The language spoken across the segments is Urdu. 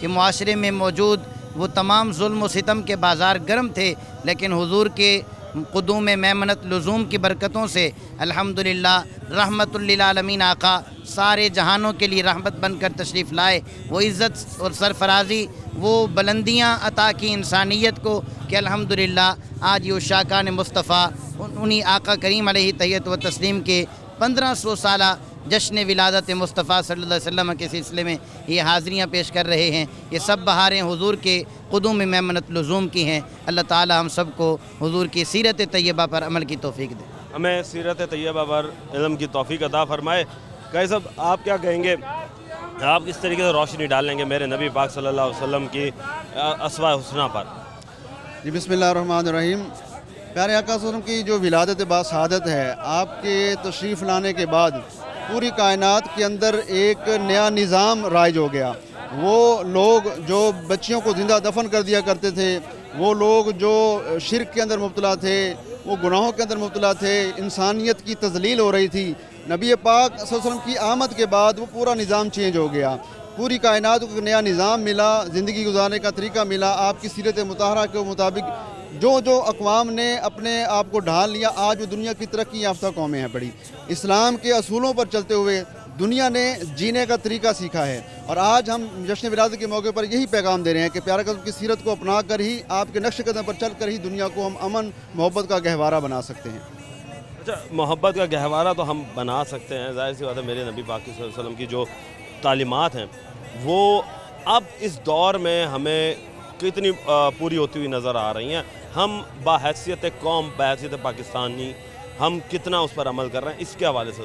کہ معاشرے میں موجود وہ تمام ظلم و ستم کے بازار گرم تھے، لیکن حضور کے قدوم میمنت لزوم کی برکتوں سے الحمدللہ رحمت للعالمین آقا سارے جہانوں کے لیے رحمت بن کر تشریف لائے۔ وہ عزت اور سرفرازی، وہ بلندیاں عطا کی انسانیت کو کہ الحمدللہ آج یہ عشاقان مصطفیٰ انہی آقا کریم علیہ تحیت و تسلیم کے 1500 سالہ جشن ولادت مصطفیٰ صلی اللہ علیہ وسلم کے سلسلے میں یہ حاضریاں پیش کر رہے ہیں۔ یہ سب بہاریں حضور کے قدوم میمنت لزوم کی ہیں۔ اللہ تعالی ہم سب کو حضور کی سیرت طیبہ پر عمل کی توفیق دے۔ ہمیں سیرت طیبہ پر علم کی توفیق عطا فرمائے۔ قاری صاحب آپ کیا کہیں گے، آپ کس طریقے سے روشنی ڈالیں گے میرے نبی پاک صلی اللہ علیہ وسلم کی اسماء حسنہ پر؟ جی بسم اللہ الرحمن الرحیم۔ پیارے آقا صلی اللہ علیہ وسلم کی جو ولادت باسعادت ہے، آپ کے تشریف لانے کے بعد پوری کائنات کے اندر ایک نیا نظام رائج ہو گیا۔ وہ لوگ جو بچیوں کو زندہ دفن کر دیا کرتے تھے، وہ لوگ جو شرک کے اندر مبتلا تھے، وہ گناہوں کے اندر مبتلا تھے، انسانیت کی تذلیل ہو رہی تھی، نبی پاک صلی اللہ علیہ وسلم کی آمد کے بعد وہ پورا نظام چینج ہو گیا۔ پوری کائنات کو ایک نیا نظام ملا، زندگی گزارنے کا طریقہ ملا۔ آپ کی سیرت مطہرہ کے مطابق جو اقوام نے اپنے آپ کو ڈھال لیا، آج وہ دنیا کی ترقی یافتہ قومیں ہیں پڑی۔ اسلام کے اصولوں پر چلتے ہوئے دنیا نے جینے کا طریقہ سیکھا ہے، اور آج ہم جشن ولادت کے موقع پر یہی پیغام دے رہے ہیں کہ پیارے آقا کی سیرت کو اپنا کر ہی، آپ کے نقش قدم پر چل کر ہی دنیا کو ہم امن محبت کا گہوارہ بنا سکتے ہیں۔ اچھا، محبت کا گہوارہ تو ہم بنا سکتے ہیں، ظاہر سی بات ہے میرے نبی پاک صلی اللہ علیہ وسلم کی جو تعلیمات ہیں وہ اب اس دور میں ہمیں کتنی پوری ہوتی ہوئی نظر آ رہی ہیں۔ ہم باحیثیت قوم، باحیثیت پاکستانی، ہم کتنا اس پر عمل کر رہے ہیں، اس کے حوالے سے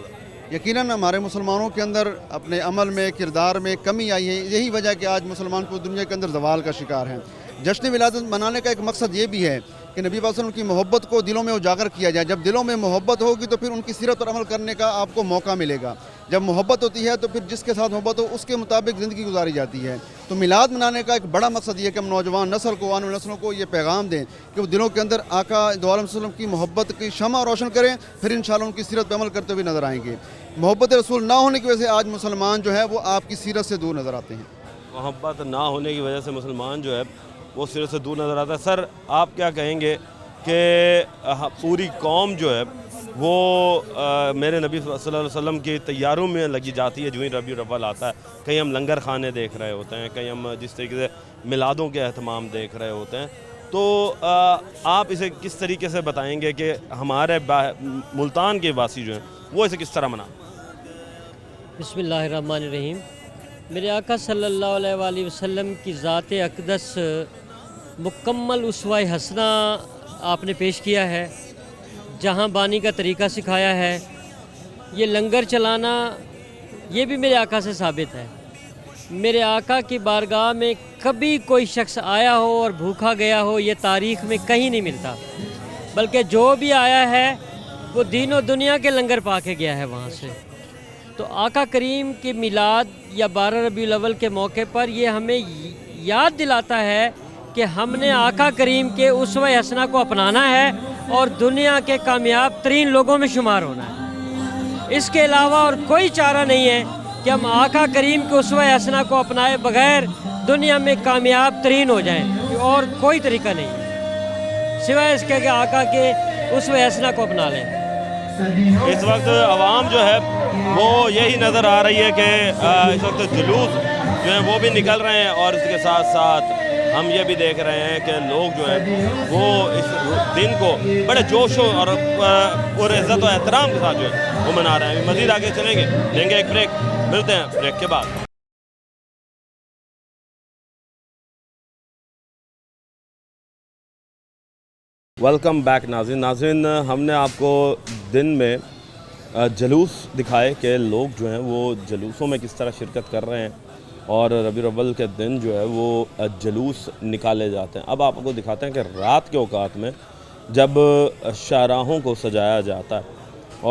یقیناً ہمارے مسلمانوں کے اندر اپنے عمل میں، کردار میں کمی آئی ہے۔ یہی وجہ کہ آج مسلمان کو دنیا کے اندر زوال کا شکار ہیں۔ جشن ولادت منانے کا ایک مقصد یہ بھی ہے کہ نبی صلی اللہ علیہ وسلم کی محبت کو دلوں میں اجاگر کیا جائے۔ جب دلوں میں محبت ہوگی تو پھر ان کی سیرت پر عمل کرنے کا آپ کو موقع ملے گا۔ جب محبت ہوتی ہے تو پھر جس کے ساتھ محبت ہو اس کے مطابق زندگی گزاری جاتی ہے۔ تو میلاد منانے کا ایک بڑا مقصد یہ ہے کہ ہم نوجوان نسل کو، آنے والی نسلوں کو یہ پیغام دیں کہ وہ دلوں کے اندر آقا دو عالم صلی اللہ علیہ وسلم کی محبت کی شمع روشن کریں، پھر انشاءاللہ ان کی سیرت پر عمل کرتے ہوئے نظر آئیں گے۔ محبت رسول نہ ہونے کی وجہ سے آج مسلمان جو ہے وہ آپ کی سیرت سے دور نظر آتے ہیں۔ محبت نہ ہونے کی وجہ سے مسلمان جو ہے وہ سیرت سے دور نظر آتا ہے۔ سر آپ کیا کہیں گے کہ پوری قوم جو ہے وہ میرے نبی صلی اللہ علیہ وسلم کی تیاروں میں لگی جاتی ہے جو ہی ربیع الاول آتا ہے؟ کہیں ہم لنگر خانے دیکھ رہے ہوتے ہیں، کہیں ہم جس طریقے سے میلادوں کے اہتمام دیکھ رہے ہوتے ہیں، تو آپ اسے کس طریقے سے بتائیں گے کہ ہمارے ملتان کے واسی جو ہیں وہ اسے کس طرح منائیں؟ بسم اللہ الرحمن الرحیم۔ میرے آقا صلی اللہ علیہ وآلہ وسلم کی ذات اقدس مکمل اسوہ حسنہ آپ نے پیش کیا ہے، جہاں بانی کا طریقہ سکھایا ہے۔ یہ لنگر چلانا یہ بھی میرے آقا سے ثابت ہے۔ میرے آقا کی بارگاہ میں کبھی کوئی شخص آیا ہو اور بھوکا گیا ہو، یہ تاریخ میں کہیں نہیں ملتا، بلکہ جو بھی آیا ہے وہ دین و دنیا کے لنگر پا کے گیا ہے وہاں سے۔ تو آقا کریم کی میلاد یا 12 ربیع الاول کے موقع پر یہ ہمیں یاد دلاتا ہے کہ ہم نے آقا کریم کے اسوہ حسنہ کو اپنانا ہے اور دنیا کے کامیاب ترین لوگوں میں شمار ہونا ہے۔ اس کے علاوہ اور کوئی چارہ نہیں ہے کہ ہم آقا کریم کے اسوہ حسنہ کو اپنائے بغیر دنیا میں کامیاب ترین ہو جائیں، اور کوئی طریقہ نہیں ہے سوائے اس کے کہ آقا کے اسوہ حسنہ کو اپنا لیں۔ اس وقت عوام جو ہے وہ یہی نظر آ رہی ہے کہ اس وقت جلوس جو ہیں وہ بھی نکل رہے ہیں، اور اس کے ساتھ ساتھ ہم یہ بھی دیکھ رہے ہیں کہ لوگ جو ہیں وہ اس دن کو بڑے جوش اور عزت و احترام کے ساتھ جو ہے وہ منا رہے ہیں۔ مزید آگے چلیں گے، لیں گے ایک بریک، ملتے ہیں بریک کے بعد۔ ویلکم بیک ناظرین، ہم نے آپ کو دن میں جلوس دکھائے کہ لوگ جو ہیں وہ جلوسوں میں کس طرح شرکت کر رہے ہیں، اور ربیع الاول کے دن جو ہے وہ جلوس نکالے جاتے ہیں۔ اب آپ کو دکھاتے ہیں کہ رات کے اوقات میں جب شاہراہوں کو سجایا جاتا ہے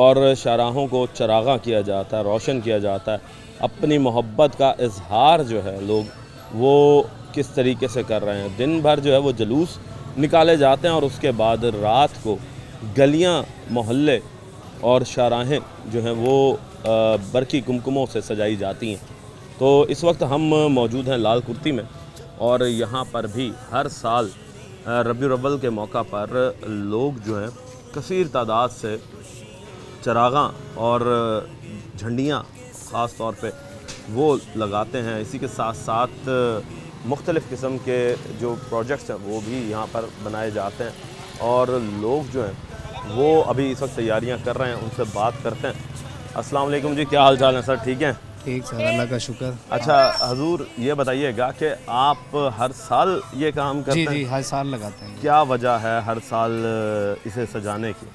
اور شاہراہوں کو چراغاں کیا جاتا ہے، روشن کیا جاتا ہے، اپنی محبت کا اظہار جو ہے لوگ وہ کس طریقے سے کر رہے ہیں۔ دن بھر جو ہے وہ جلوس نکالے جاتے ہیں، اور اس کے بعد رات کو گلیاں، محلے اور شاہراہیں جو ہیں وہ برقی کمکموں سے سجائی جاتی ہیں۔ تو اس وقت ہم موجود ہیں لال کرتی میں، اور یہاں پر بھی ہر سال ربیع الاول کے موقع پر لوگ جو ہیں کثیر تعداد سے چراغاں اور جھنڈیاں خاص طور پہ وہ لگاتے ہیں. اسی کے ساتھ ساتھ مختلف قسم کے جو پروجیکٹس ہیں وہ بھی یہاں پر بنائے جاتے ہیں، اور لوگ جو ہیں وہ ابھی اس وقت تیاریاں کر رہے ہیں. ان سے بات کرتے ہیں. السلام علیکم جی، کیا حال چال ہے سر؟ ٹھیک ہیں؟ ٹھیک سر، اللہ کا شکر. اچھا حضور، یہ بتائیے گا کہ آپ ہر سال یہ کام کرتے ہیں؟ جی ہر سال لگاتے ہیں. کیا وجہ ہے ہر سال اسے سجانے کی؟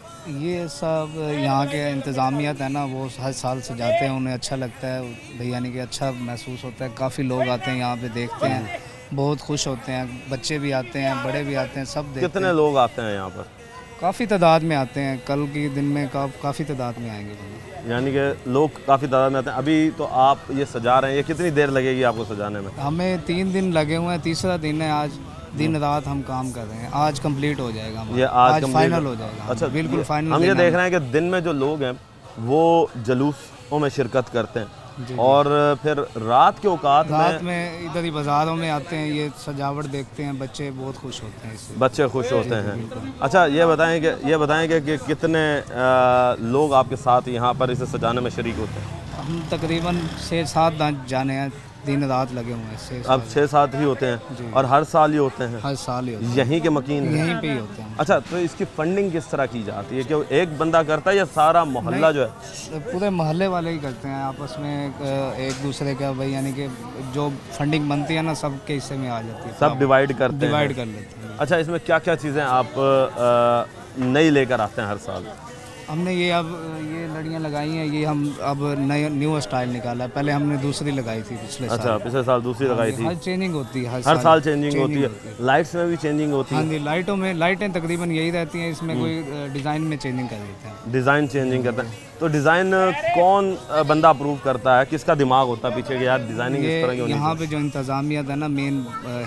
یہ سب یہاں کے انتظامیت ہے نا، وہ ہر سال سجاتے ہیں، انہیں اچھا لگتا ہے بھئی، یعنی کہ اچھا محسوس ہوتا ہے. کافی لوگ آتے ہیں یہاں پہ، دیکھتے ہیں، بہت خوش ہوتے ہیں. بچے بھی آتے ہیں، بڑے بھی آتے ہیں، سب دیکھتے ہیں. کتنے لوگ آتے ہیں یہاں پر؟ کافی تعداد میں آتے ہیں. کل کے دن میں کافی تعداد میں آئیں گے. یعنی کہ لوگ کافی تعداد میں آتے ہیں. ابھی تو آپ یہ سجا رہے ہیں، یہ کتنی دیر لگے گی آپ کو سجانے میں؟ ہمیں 3 دن لگے ہوئے ہیں، تیسرا دن ہے آج. دن رات ہم کام کر رہے ہیں. آج کمپلیٹ ہو جائے گا، یہ آج فائنل ہو جائے گا. اچھا، بالکل فائنل. ہم یہ دیکھ رہے ہیں کہ دن میں جو لوگ ہیں وہ جلوسوں میں شرکت کرتے ہیں، اور پھر رات کے اوقات میں ادھر ہی بازاروں میں آتے ہیں، یہ سجاوٹ دیکھتے ہیں. بچے بہت خوش ہوتے ہیں اس سے. بچے خوش ہوتے ہیں. اچھا یہ بتائیں کہ کتنے لوگ آپ کے ساتھ یہاں پر اسے سجانے میں شریک ہوتے ہیں؟ ہم تقریباً 6-7 جانے ہیں، دن رات لگے ہوئے ہیں. اب 6-7 ہی ہوتے ہیں، اور ہر سال ہی ہوتے ہیں؟ ہر سال ہی ہوتے ہیں. یہیں کے مکین ہیں؟ یہیں پہ ہی ہوتے ہیں. اچھا، تو اس کی فنڈنگ کس طرح کی جاتی ہے؟ کہ ایک بندہ کرتا ہے یا سارا محلہ جو ہے؟ پورے محلے والے ہی کرتے ہیں آپس میں، ایک دوسرے کا بھائی، یعنی کہ جو فنڈنگ بنتی ہے نا سب کے حصے میں آ جاتی ہے. سب ڈیوائیڈ کر لیتے ہیں. اچھا، اس میں کیا کیا چیزیں آپ نئی لے کر آتے ہیں ہر سال؟ ہم نے یہ لڑیاں لگائی ہیں، یہ ہم اب نیو اسٹائل نکالا ہے. پہلے ہم نے دوسری لگائی تھی پچھلے سال. اچھا، پچھلے سال دوسری لگائی تھی. ہر چینجنگ ہوتی ہے، ہر سال چینجنگ ہوتی ہے. لائٹس میں بھی چینجنگ ہوتی ہے؟ ہاں جی، لائٹیں تقریباً یہی رہتی ہیں. اس میں کوئی ڈیزائن میں چینجنگ کر دیتے ہیں. ڈیزائن چینجنگ کرتے ہیں. تو ڈیزائن کون بندہ اپروو کرتا ہے؟ کس کا دماغ ہوتا ہے پیچھے کہ یار ڈیزائننگ اس طرح کی ہونی چاہیے؟ یہاں پہ جو انتظامیت ہے نا، مین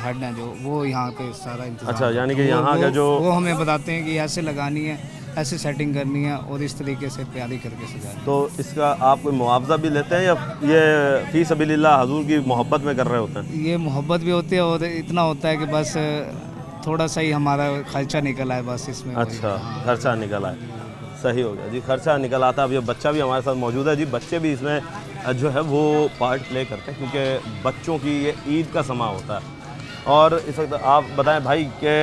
ہیڈ ہیں جو، وہ یہاں پہ سارا انتظام. اچھا، یعنی کہ یہاں کا جو وہ ہمیں بتاتے ہیں کہ ایسے لگانی ہے، ایسے سیٹنگ کرنی ہے، اور اس طریقے سے پیاری کر کے سجانی. تو اس کا آپ کوئی معاوضہ بھی لیتے ہیں یا یہ فی سبیل اللہ حضور کی محبت میں کر رہے ہوتے ہیں؟ یہ محبت بھی ہوتی ہے، اور اتنا ہوتا ہے کہ بس تھوڑا سا ہی ہمارا خرچہ نکل آئے بس اس میں. اچھا، خرچہ نکل آئے. صحیح ہو گیا جی، خرچہ نکل آتا ہے. اب یہ بچہ بھی ہمارے ساتھ موجود ہے جی. بچے بھی اس میں جو ہے وہ پارٹ پلے کرتے ہیں، کیونکہ بچوں کی یہ عید کا سماں ہوتا ہے. اور اس وقت آپ بتائیں بھائی کہ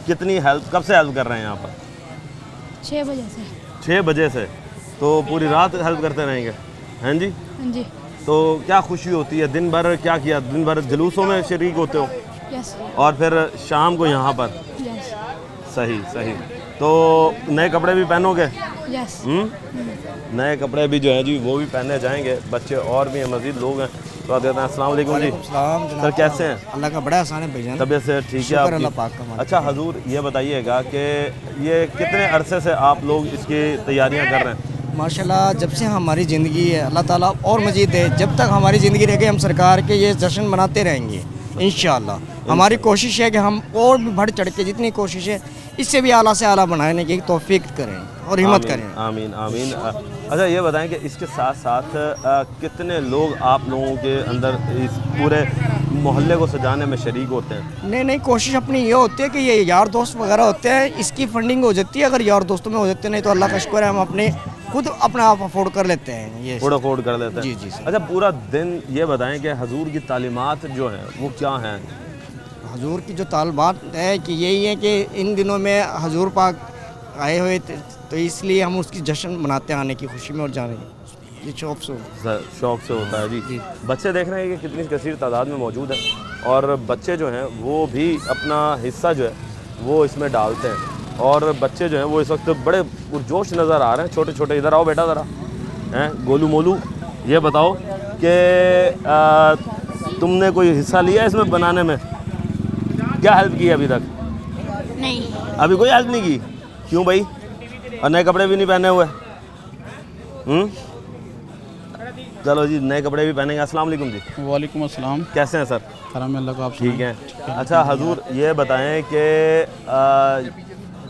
کتنی ہیلپ، کب سے ہیلپ کر رہے ہیں یہاں پر؟ 6 بجے سے. 6 بجے سے. تو پوری رات ہیلپ کرتے رہیں گے؟ ہیں جی. ہاں جی. تو کیا خوشی ہوتی ہے؟ دن بھر کیا کیا؟ دن بھر جلوسوں میں شریک ہوتے ہو، یس. اور پھر شام کو یہاں پر؟ یس. صحیح. تو نئے کپڑے بھی پہنو گے؟ یس. نئے کپڑے بھی جو ہیں جی وہ بھی پہنے جائیں گے. بچے اور بھی ہیں، مزید لوگ ہیں. تو آپ دیتے ہیں. السلام علیکم جی. سر کیسے ہیں؟ اللہ کا بڑا احسان ہے بھائی. طبیعت سے ٹھیک ہے آپ کی؟ اچھا حضور، یہ بتائیے گا کہ یہ کتنے عرصے سے آپ لوگ اس کی تیاریاں کر رہے ہیں؟ ماشاءاللہ جب سے ہماری زندگی ہے، اللہ تعالیٰ اور مزید ہے، جب تک ہماری زندگی رہے گی ہم سرکار کے یہ جشن مناتے رہیں گے انشاءاللہ. ہماری کوشش ہے کہ ہم اور بھی بڑھ چڑھ کے جتنی کوشش ہے اس سے بھی اعلیٰ سے اعلیٰ بنانے کی توفیق کریں اور ہمت کریں. آمین. اچھا یہ بتائیں کہ اس کے ساتھ ساتھ کتنے لوگ آپ لوگوں کے اندر اس پورے محلے کو سجانے میں شریک ہوتے ہیں؟ نہیں کوشش اپنی یہ ہوتی ہے کہ یہ یار دوست وغیرہ ہوتے ہیں، اس کی فنڈنگ ہو جاتی ہے. اگر یار دوستوں میں ہو جاتے نہیں تو اللہ کا شکر ہے ہم خود اپنا آپ افورڈ کر لیتے ہیں. یہ افورڈ کر لیتے ہیں. جی. اچھا پورا دن یہ بتائیں کہ حضور کی تعلیمات جو ہیں وہ کیا ہیں؟ حضور کی جو تعلیمات ہے کہ یہی ہے کہ ان دنوں میں حضور پاک آئے ہوئے تو اس لیے ہم اس کی جشن مناتے ہیں آنے کی خوشی میں اور جانے کی. یہ شوق سے ہوتا ہے جی. بچے دیکھ رہے ہیں کہ کتنی کثیر تعداد میں موجود ہیں، اور بچے جو ہیں وہ بھی اپنا حصہ جو ہے وہ اس میں ڈالتے ہیں. اور بچے جو ہیں وہ اس وقت بڑے پرجوش نظر آ رہے ہیں. چھوٹے چھوٹے. ادھر آؤ بیٹا ذرا. گولو مولو، یہ بتاؤ کہ تم نے کوئی حصہ لیا اس میں بنانے میں؟ کیا ہیلپ کی ابھی تک؟ نہیں. ابھی کوئی ہیلپ نہیں کی؟ کیوں بھائی؟ اور نئے کپڑے بھی نہیں پہنے ہوئے؟ چلو جی، نئے کپڑے بھی پہنیں گے. السلام علیکم جی. وعلیکم السلام. کیسے ہیں سر؟ کرم اللہ کا. آپ ٹھیک ہیں. اچھا حضور یہ بتائیں کہ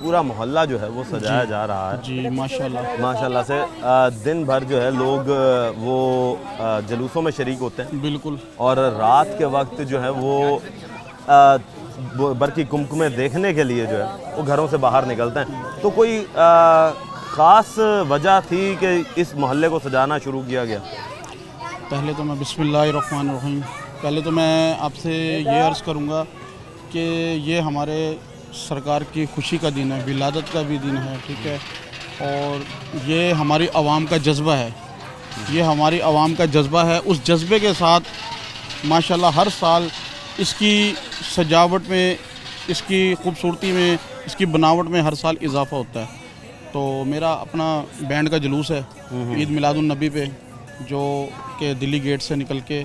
پورا محلہ جو ہے وہ سجایا جا رہا ہے. جی ماشاءاللہ ماشاءاللہ سے دن بھر جو ہے لوگ وہ جلوسوں میں شریک ہوتے ہیں بالکل, اور رات کے وقت جو ہے وہ برقی کمکمے دیکھنے کے لیے جو ہے وہ گھروں سے باہر نکلتے ہیں. تو کوئی خاص وجہ تھی کہ اس محلے کو سجانا شروع کیا گیا؟ پہلے تو میں بسم اللہ الرحمن الرحیم, پہلے تو میں آپ سے یہ عرض کروں گا کہ یہ ہمارے سرکار کی خوشی کا دن ہے, ولادت کا بھی دن ہے, ٹھیک ہے, اور یہ ہماری عوام کا جذبہ ہے, یہ ہماری عوام کا جذبہ ہے. اس جذبے کے ساتھ ماشاءاللہ ہر سال اس کی سجاوٹ میں, اس کی خوبصورتی میں, اس کی بناوٹ میں ہر سال اضافہ ہوتا ہے. تو میرا اپنا بینڈ کا جلوس ہے عید میلاد النبی پہ, جو کہ دلی گیٹ سے نکل کے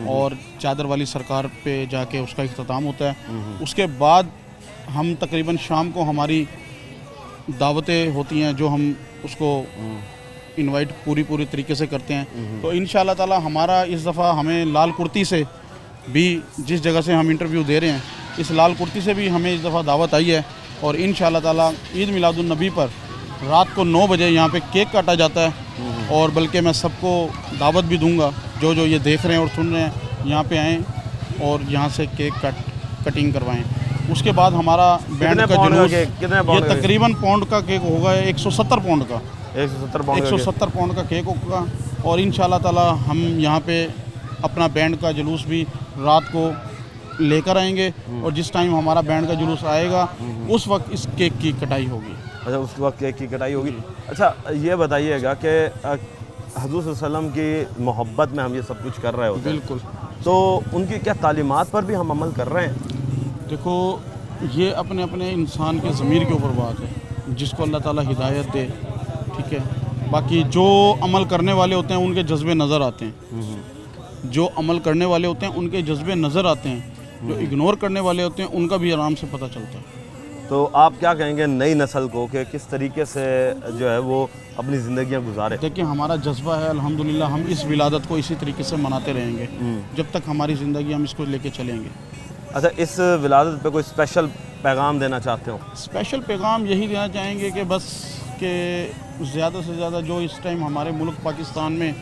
اور چادر والی سرکار پہ جا کے اس کا اختتام ہوتا ہے. اس کے بعد ہم تقریباً شام کو ہماری دعوتیں ہوتی ہیں جو ہم اس کو انوائٹ پوری طریقے سے کرتے ہیں. تو انشاءاللہ تعالی ہمارا اس دفعہ ہمیں لال کرتی سے بھی, جس جگہ سے ہم انٹرویو دے رہے ہیں, اس لال کرتی سے بھی ہمیں اس دفعہ دعوت آئی ہے. اور انشاءاللہ تعالی عید میلاد النبی پر رات کو 9 بجے یہاں پہ کیک کاٹا جاتا ہے. اور بلکہ میں سب کو دعوت بھی دوں گا جو یہ دیکھ رہے ہیں اور سن رہے ہیں, یہاں پہ آئیں اور یہاں سے کیک کٹنگ کروائیں. اس کے بعد ہمارا بینڈ کا جلوس, یہ تقریباً پاؤنڈ کا کیک ہوگا, 170 پاؤنڈ کا, 170 پاؤنڈ کا کیک ہوگا. اور انشاءاللہ تعالی ہم یہاں پہ اپنا بینڈ کا جلوس بھی رات کو لے کر آئیں گے, اور جس ٹائم ہمارا بینڈ کا جلوس آئے گا اس وقت اس کیک کی کٹائی ہوگی. اچھا, اس وقت کیک کی کٹائی ہوگی. اچھا یہ بتائیے گا کہ حضور صلی اللہ علیہ وسلم کی محبت میں ہم یہ سب کچھ کر رہے ہوتے ہیں, بالکل, تو ان کی کیا تعلیمات پر بھی ہم عمل کر رہے ہیں؟ دیکھو یہ اپنے انسان کے ضمیر کے اوپر بات ہے, جس کو اللہ تعالیٰ ہدایت دے, ٹھیک ہے. باقی جو عمل کرنے والے ہوتے ہیں ان کے جذبے نظر آتے ہیں, جو عمل کرنے والے ہوتے ہیں ان کے جذبے نظر آتے ہیں, جو اگنور کرنے والے ہوتے ہیں ان کا بھی آرام سے پتہ چلتا ہے. تو آپ کیا کہیں گے نئی نسل کو کہ کس طریقے سے جو ہے وہ اپنی زندگیاں گزارے؟ دیکھیں ہمارا جذبہ ہے الحمدللہ, ہم اس ولادت کو اسی طریقے سے مناتے رہیں گے جب تک ہماری زندگی, ہم اس کو لے کے چلیں گے. اچھا, اس ولادت پہ کوئی اسپیشل پیغام دینا چاہتے ہو؟ اسپیشل پیغام یہی دینا چاہیں گے کہ بس کہ زیادہ سے زیادہ جو اس ٹائم ہمارے ملک پاکستان میں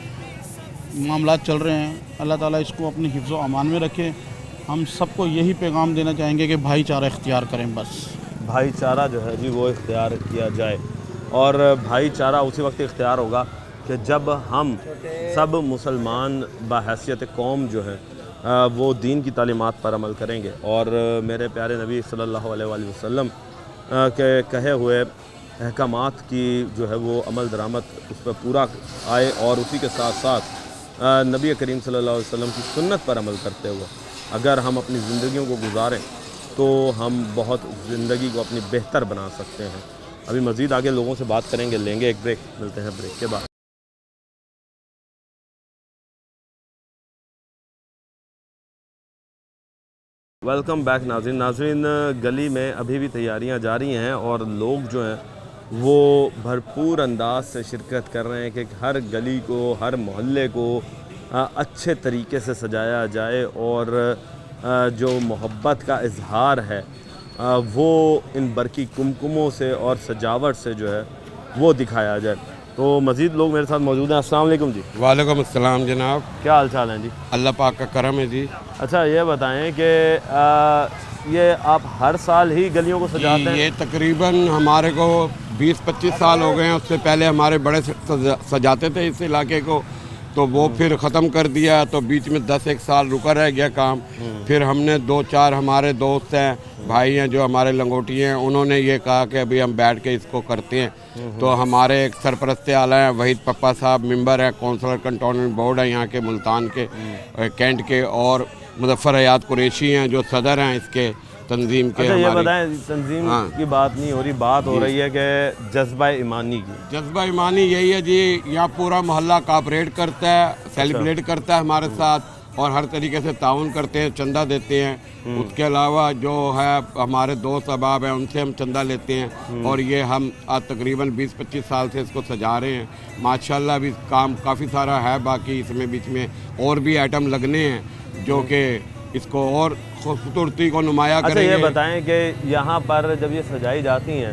معاملات چل رہے ہیں, اللہ تعالیٰ اس کو اپنی حفظ و امان میں رکھے. ہم سب کو یہی پیغام دینا چاہیں گے کہ بھائی چارہ اختیار کریں. بس بھائی چارہ جو ہے جی وہ اختیار کیا جائے, اور بھائی چارہ اسی وقت اختیار ہوگا کہ جب ہم سب مسلمان بحیثیت قوم جو ہے وہ دین کی تعلیمات پر عمل کریں گے, اور میرے پیارے نبی صلی اللہ علیہ وآلہ وسلم کے کہے ہوئے احکامات کی جو ہے وہ عمل درآمد اس پر پورا آئے, اور اسی کے ساتھ ساتھ نبی کریم صلی اللہ علیہ وسلم کی سنت پر عمل کرتے ہوئے اگر ہم اپنی زندگیوں کو گزاریں تو ہم بہت زندگی کو اپنی بہتر بنا سکتے ہیں. ابھی مزید آگے لوگوں سے بات کریں گے, لیں گے ایک بریک, ملتے ہیں بریک کے بعد. ویلکم بیک ناظرین, گلی میں ابھی بھی تیاریاں جاری ہیں اور لوگ جو ہیں وہ بھرپور انداز سے شرکت کر رہے ہیں کہ ہر گلی کو, ہر محلے کو اچھے طریقے سے سجایا جائے, اور جو محبت کا اظہار ہے وہ ان برقی کمکموں سے اور سجاوٹ سے جو ہے وہ دکھایا جائے. تو مزید لوگ میرے ساتھ موجود ہیں. السلام علیکم جی. وعلیکم السلام جناب, کیا حال چال ہیں جی؟ اللہ پاک کا کرم ہے جی. اچھا یہ بتائیں کہ یہ آپ ہر سال ہی گلیوں کو سجاتے ہیں؟ یہ تقریباً ہمارے کو 20-25 سال ہو گئے ہیں. اس سے پہلے ہمارے بڑے سجاتے تھے اس علاقے کو, تو وہ پھر ختم کر دیا, تو بیچ میں 10-1 سال رکا رہ گیا کام. پھر ہم نے 2-4 ہمارے دوست ہیں, بھائی ہیں جو ہمارے لنگوٹی ہیں, انہوں نے یہ کہا کہ ابھی ہم بیٹھ کے اس کو کرتے ہیں. تو ہمارے ایک سرپرست اعلیٰ ہیں وحید پپا صاحب, ممبر ہیں کونسلر کنٹونمنٹ بورڈ ہے یہاں کے ملتان کے کینٹ کے, اور مظفر حیات قریشی ہیں جو صدر ہیں اس کے تنظیم کے. اچھا یہ بتائیں, تنظیم کی بات نہیں ہو رہی, بات ہو رہی ہے کہ جذبہ ایمانی کی. جذبہ ایمانی یہی ہے جی, یہاں پورا محلہ کاپریٹ کرتا ہے, سیلیبریٹ کرتا ہے ہمارے ساتھ, اور ہر طریقے سے تعاون کرتے ہیں, چندہ دیتے ہیں. اس کے علاوہ جو ہے ہمارے دوست احباب ہیں ان سے ہم چندہ لیتے ہیں, اور یہ ہم آج تقریباً 20-25 سال سے اس کو سجا رہے ہیں. ماشاءاللہ ابھی کام کافی سارا ہے باقی, اس میں بیچ میں اور بھی آئٹم لگنے ہیں جو کہ اس کو اور خوبصورتی کو نمایاں کریں گے. اچھا یہ بتائیں کہ یہاں پر جب یہ سجائی جاتی ہیں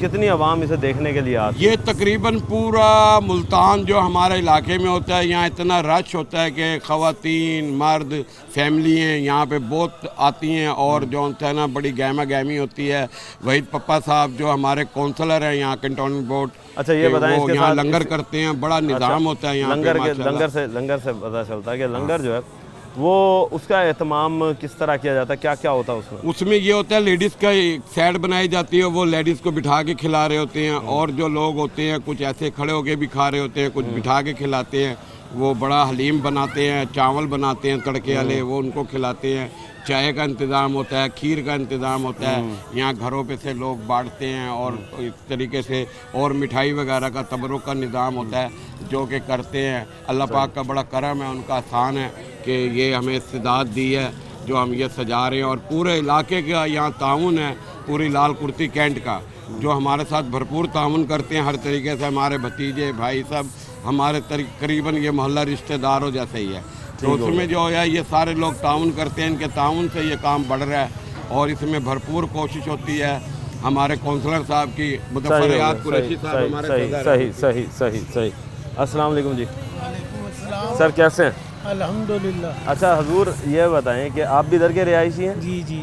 کتنی عوام اسے دیکھنے کے لیے آتی ہے؟ یہ تقریباً پورا ملتان جو ہمارے علاقے میں ہوتا ہے، یہاں اتنا رش ہوتا ہے کہ خواتین مرد فیملی ہیں یہاں پہ بہت آتی ہیں، اور جو ہے نا بڑی گہما گہمی ہوتی ہے۔ وحید پپا صاحب جو ہمارے کونسلر ہیں یہاں کنٹونمنٹ بورڈ، اچھا یہ بتائیں اس وہ کے یہاں ساتھ لنگر کرتے ہیں، بڑا نظام ہوتا ہے یہاں پہ ماشاءاللہ۔ لنگر سے پتہ چلتا ہے کہ لنگر جو ہے وہ اس کا اہتمام کس طرح کیا جاتا ہے، کیا کیا ہوتا ہے اس میں؟ اس میں یہ ہوتا ہے لیڈیز کا ایک سیٹ بنائی جاتی ہے، وہ لیڈیز کو بٹھا کے کھلا رہے ہوتے ہیں، اور جو لوگ ہوتے ہیں کچھ ایسے کھڑے ہو کے بھی کھا رہے ہوتے ہیں، کچھ بٹھا کے کھلاتے ہیں۔ وہ بڑا حلیم بناتے ہیں، چاول بناتے ہیں تڑکے والے، وہ ان کو کھلاتے ہیں۔ چائے کا انتظام ہوتا ہے، کھیر کا انتظام ہوتا ہے، یہاں گھروں پہ سے لوگ بانٹتے ہیں، اور اس طریقے سے اور مٹھائی وغیرہ کا تبرک کا نظام ہوتا ہے جو کہ کرتے ہیں۔ اللہ پاک کا بڑا کرم ہے، ان کا احسان ہے کہ یہ ہمیں استعداد دی ہے جو ہم یہ سجا رہے ہیں، اور پورے علاقے کا یہاں تعاون ہے، پوری لال کرتی کینٹ کا جو ہمارے ساتھ بھرپور تعاون کرتے ہیں ہر طریقے سے۔ ہمارے بھتیجے بھائی سب ہمارے قریباً یہ محلہ رشتہ داروں جیسے ہی ہے، تو اس میں جو ہے یہ سارے لوگ تعاون کرتے ہیں، ان کے تعاون سے یہ کام بڑھ رہا ہے، اور اس میں بھرپور کوشش ہوتی ہے ہمارے کونسلر صاحب کی، مظفر ریاض قریشی صاحب ہمارے صدر ہیں۔ صحیح۔ السلام علیکم جی۔ سر کیسے ہیں؟ الحمدللہ۔ اچھا حضور یہ بتائیں کہ آپ بھی ادھر کے رہائشی ہیں؟ جی جی۔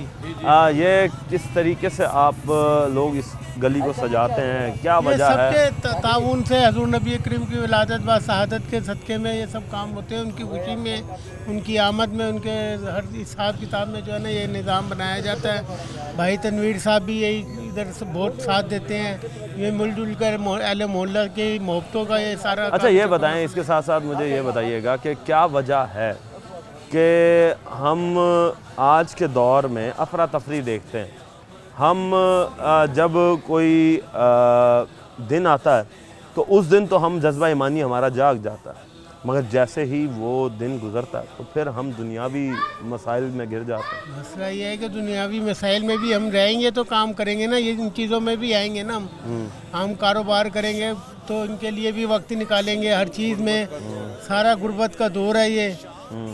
یہ کس طریقے سے آپ لوگ اس گلی کو سجاتے ہیں، کیا یہ وجہ سب ہے؟ کے تعاون سے حضور نبی کریم کی ولادت و شہادت کے صدقے میں یہ سب کام ہوتے ہیں، ان کی خوشی میں، ان کی آمد میں، ان کے ہر حساب کتاب میں جو ہے نا یہ نظام بنایا جاتا ہے۔ بھائی تنویر صاحب بھی یہی ادھر سے بہت ساتھ دیتے ہیں، یہ مل جل کر اہل محلہ کی محبتوں کا یہ سارا۔ اچھا یہ بتائیں اس کے ساتھ ساتھ مجھے یہ بتائیے گا کہ کیا وجہ ہے کہ ہم آج کے دور میں افراتفری دیکھتے ہیں؟ ہم جب کوئی دن آتا ہے تو اس دن تو ہم جذبہ ایمانی ہمارا جاگ جاتا ہے، مگر جیسے ہی وہ دن گزرتا ہے تو پھر ہم دنیاوی مسائل میں گر جاتے ہیں۔ مسئلہ یہ ہے کہ دنیاوی مسائل میں بھی ہم رہیں گے تو کام کریں گے نا، یہ ان چیزوں میں بھی آئیں گے نا، ہم کاروبار کریں گے تو ان کے لیے بھی وقت نکالیں گے، ہر چیز میں۔ سارا غربت کا دور ہے یہ،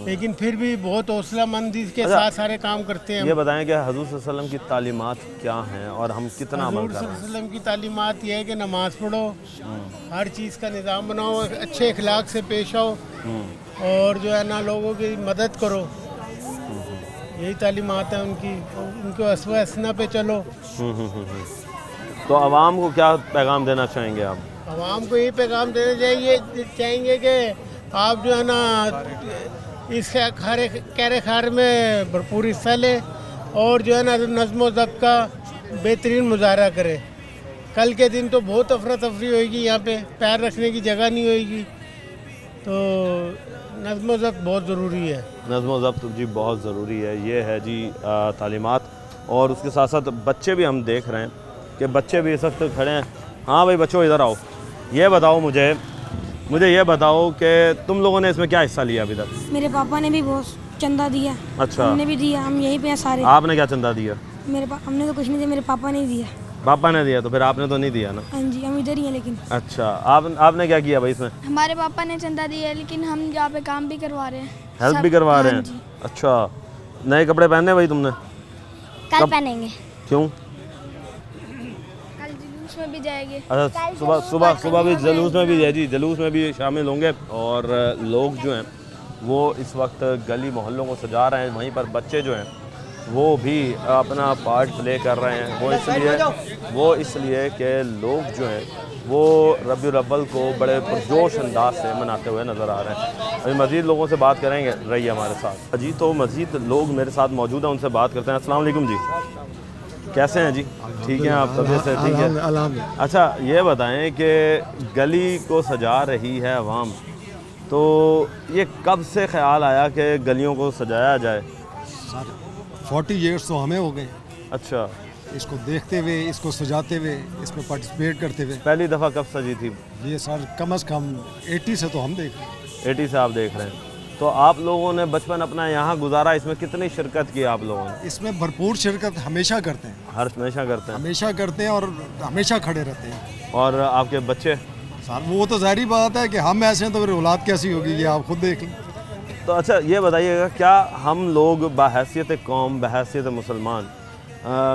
لیکن پھر بھی بہت حوصلہ مندی کے ساتھ سارے کام کرتے ہیں۔ یہ بتائیں کہ حضور صلی اللہ علیہ وسلم کی تعلیمات کیا ہیں اور ہم کتنا عمل حضور کر صلی رہے اللہ ہیں؟ علیہ وسلم کی تعلیمات یہ ہے کہ نماز پڑھو، ہر چیز کا نظام بناؤ، اچھے اخلاق سے پیش آؤ، اور جو ہے نا لوگوں کی مدد کرو، یہی تعلیمات ہیں ان کی، ان کو اسوہ حسنہ پہ چلو۔ تو عوام کو کیا پیغام دینا چاہیں گے آپ؟ عوام کو یہ پیغام دینا چاہیں گے کہ آپ جو ہے نا اس کہرے خیر میں بھرپور حصہ لیں، اور جو ہے نا نظم و ضبط کا بہترین مظاہرہ کرے۔ کل کے دن تو بہت افراتفری ہوئے گی، یہاں پہ پیر رکھنے کی جگہ نہیں ہوئے گی، تو نظم و ضبط بہت ضروری ہے۔ نظم و ضبط جی بہت ضروری ہے، یہ ہے جی تعلیمات۔ اور اس کے ساتھ ساتھ بچے بھی ہم دیکھ رہے ہیں کہ بچے بھی اس وقت کھڑے ہیں۔ ہاں بھائی بچوں ادھر آؤ، یہ بتاؤ مجھے یہ بتاؤ کہ تم لوگوں نے اس میں کیا حصہ لیا ابھی تک؟ میرے پاپا نے بھی بہت چندہ دیا، اچھا ہم نے بھی دیا، ہم یہیں پہ ہیں سارے۔ آپ نے کیا چندہ دیا؟ ہم نے تو کچھ نہیں دیا، میرے پاپا نے دیا۔ پاپا نے دیا، تو پھر آپ نے تو نہیں دیا نا؟ ہاں جی، ہم ادھر ہی ہیں لیکن۔ اچھا آپ نے کیا کیا بھائی اس میں؟ ہمارے پاپا نے چندہ دیا ہے، لیکن ہم یہاں پہ کام بھی کروا رہے ہیں، ہیلپ بھی کروا رہے ہیں؟ اچھا نئے کپڑے پہننے بھائی تم نے؟ کل پہنیں گے۔ کیوں؟ کل جلوس میں بھی جائیں گے۔ اچھا صبح بھی جلوس میں بھی ہے جی، جلوس میں بھی شامل ہوں گے۔ اور لوگ جو ہیں وہ اس وقت گلی محلوں کو سجا رہے ہیں، وہیں پر بچے جو ہیں وہ بھی اپنا پارٹ پلے کر رہے ہیں۔ وہ اس لیے کہ لوگ جو ہیں وہ ربیع الاول کو بڑے پرجوش انداز سے مناتے ہوئے نظر آ رہے ہیں۔ ابھی مزید لوگوں سے بات کریں گے، رہیے ہمارے ساتھ جی۔ تو مزید لوگ میرے ساتھ موجود ہیں، ان سے بات کرتے ہیں۔ السلام علیکم جی، کیسے ہیں جی؟ ٹھیک ہیں آپ؟ طبیعت سے ٹھیک ہے؟ اچھا یہ بتائیں کہ گلی کو سجا رہی ہے عوام، تو یہ کب سے خیال آیا کہ گلیوں کو سجایا جائے؟ 40 ایئرس تو ہمیں ہو گئے اچھا، اس کو دیکھتے ہوئے، اس کو سجاتے ہوئے، اس میں پارٹیسپیٹ کرتے ہوئے۔ پہلی دفعہ کب سجی تھی یہ سر کم از کم 80 سے تو ہم دیکھ رہے ہیں۔ 80 سے آپ دیکھ رہے ہیں، تو آپ لوگوں نے بچپن اپنا یہاں گزارا، اس میں کتنی شرکت کی آپ لوگوں نے؟ اس میں بھرپور شرکت ہمیشہ کرتے ہیں، ہمیشہ کرتے ہیں؟ ہمیشہ کرتے ہیں اور ہمیشہ کھڑے رہتے ہیں۔ اور آپ کے بچے؟ سر وہ تو ظاہری بات ہے کہ ہم ایسے ہیں تو پھر اولاد کیسی ہوگی، یہ آپ خود دیکھ لیں۔ تو اچھا یہ بتائیے گا، کیا ہم لوگ بحیثیت قوم، بحیثیت مسلمان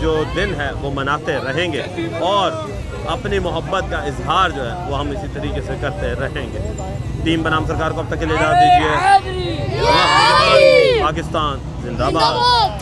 جو دن ہے وہ مناتے رہیں گے اور اپنی محبت کا اظہار جو ہے وہ ہم اسی طریقے سے کرتے رہیں گے. ٹیم بنام سرکار کو اب تک کے لیے اجازت دیجیے. پاکستان زندہ باد.